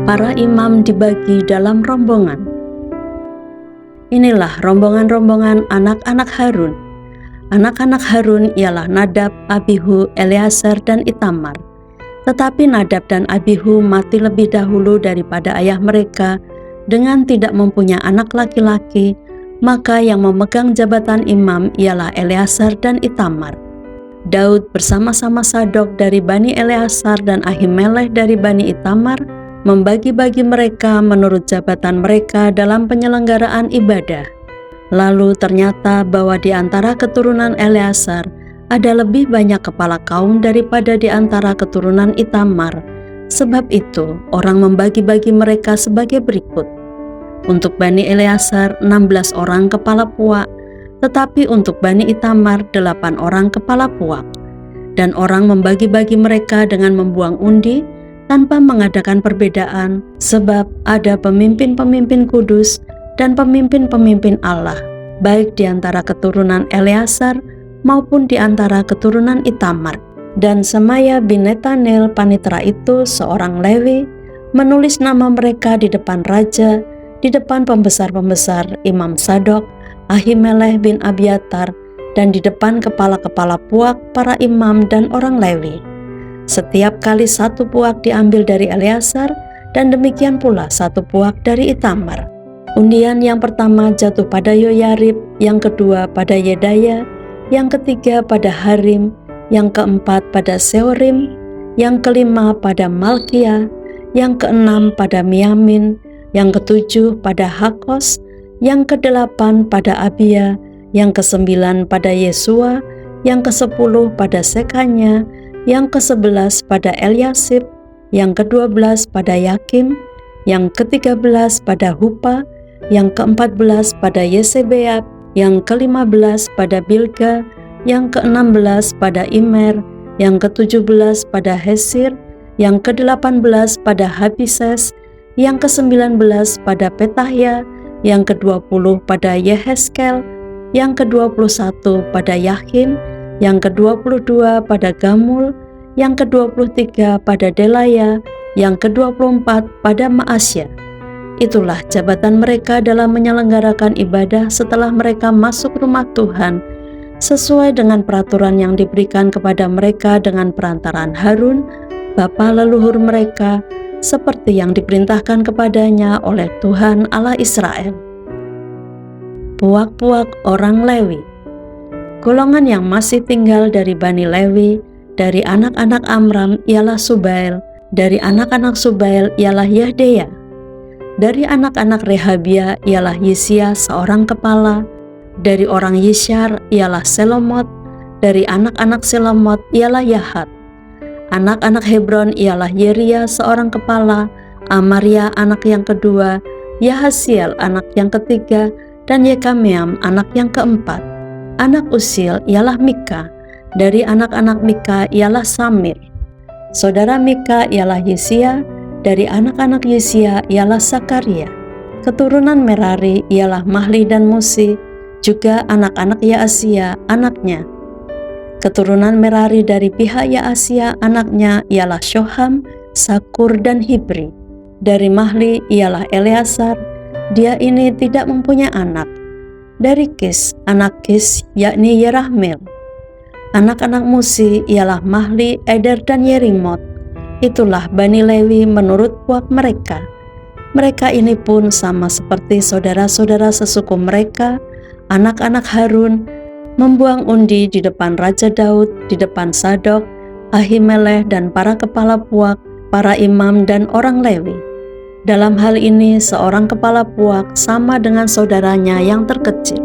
para imam dibagi dalam rombongan. Inilah rombongan-rombongan anak-anak Harun. Anak-anak Harun ialah Nadab, Abihu, Eleazar, dan Itamar. Tetapi Nadab dan Abihu mati lebih dahulu daripada ayah mereka dengan tidak mempunyai anak laki-laki, maka yang memegang jabatan imam ialah Eleazar dan Itamar. Daud bersama-sama Sadok dari Bani Eleazar dan Ahimelech dari Bani Itamar membagi-bagi mereka menurut jabatan mereka dalam penyelenggaraan ibadah. Lalu ternyata bahwa di antara keturunan Eleazar ada lebih banyak kepala kaum daripada di antara keturunan Itamar. Sebab itu orang membagi-bagi mereka sebagai berikut. Untuk Bani Eleazar 16 orang kepala puak, tetapi untuk Bani Itamar 8 orang kepala puak. Dan orang membagi-bagi mereka dengan membuang undi tanpa mengadakan perbedaan, sebab ada pemimpin-pemimpin kudus dan pemimpin-pemimpin Allah, baik di antara keturunan Eleazar maupun di antara keturunan Itamar. Dan Semaya bin Netanel panitera itu seorang Lewi menulis nama mereka di depan raja, di depan pembesar-pembesar Imam Sadok, Ahimelech bin Abiatar, dan di depan kepala-kepala puak para imam dan orang Lewi. Setiap kali satu puak diambil dari Eleazar, dan demikian pula satu puak dari Itamar. Undian yang pertama jatuh pada Yoyarib, yang kedua pada Yedaya, yang ketiga pada Harim, yang keempat pada Seorim, yang kelima pada Malkia, yang keenam pada Miamin, yang ketujuh pada Hakos, yang kedelapan pada Abia, yang kesembilan pada Yesua, yang kesepuluh pada Sekanya, yang ke-11 pada Eliasib, yang ke-12 pada Yakim, yang ke-13 pada Hupa, yang ke-14 pada Yesebeab, yang ke-15 pada Bilga, yang ke-16 pada Imer, yang ke-17 pada Hesir, yang ke-18 pada Habises, yang ke-19 pada Petahya, yang ke-20 pada Yeheskel, yang ke-21 pada Yakin, yang ke-22 pada Gamul, yang ke-23 pada Delaya, yang ke-24 pada Maasya. Itulah jabatan mereka dalam menyelenggarakan ibadah setelah mereka masuk rumah Tuhan, sesuai dengan peraturan yang diberikan kepada mereka dengan perantaraan Harun, bapa leluhur mereka, seperti yang diperintahkan kepadanya oleh Tuhan Allah Israel. Puak-puak orang Lewi. Golongan yang masih tinggal dari Bani Lewi, dari anak-anak Amram ialah Subael, dari anak-anak Subael ialah Yahdeya, dari anak-anak Rehabia ialah Yisia seorang kepala, dari orang Yishar ialah Selomot, dari anak-anak Selomot ialah Yahat. Anak-anak Hebron ialah Yeria seorang kepala, Amaria anak yang kedua, Yahasiel anak yang ketiga, dan Yekameam anak yang keempat. Anak Usil ialah Mika, dari anak-anak Mika ialah Samir. Saudara Mika ialah Yesia, dari anak-anak Yesia ialah Sakaria. Keturunan Merari ialah Mahli dan Musi, juga anak-anak Yaasia anaknya. Keturunan Merari dari pihak Yaasia anaknya ialah Shoham, Sakur, dan Hibri. Dari Mahli ialah Eleazar, dia ini tidak mempunyai anak. Dari Kis, anak Kis yakni Yerahmeel. Anak-anak Musi ialah Mahli, Eder, dan Yerimot. Itulah Bani Lewi menurut puak mereka. Mereka ini pun sama seperti saudara-saudara sesuku mereka, anak-anak Harun, membuang undi di depan Raja Daud, di depan Sadok, Ahimelech, dan para kepala puak, para imam dan orang Lewi. Dalam hal ini seorang kepala puak sama dengan saudaranya yang terkecil.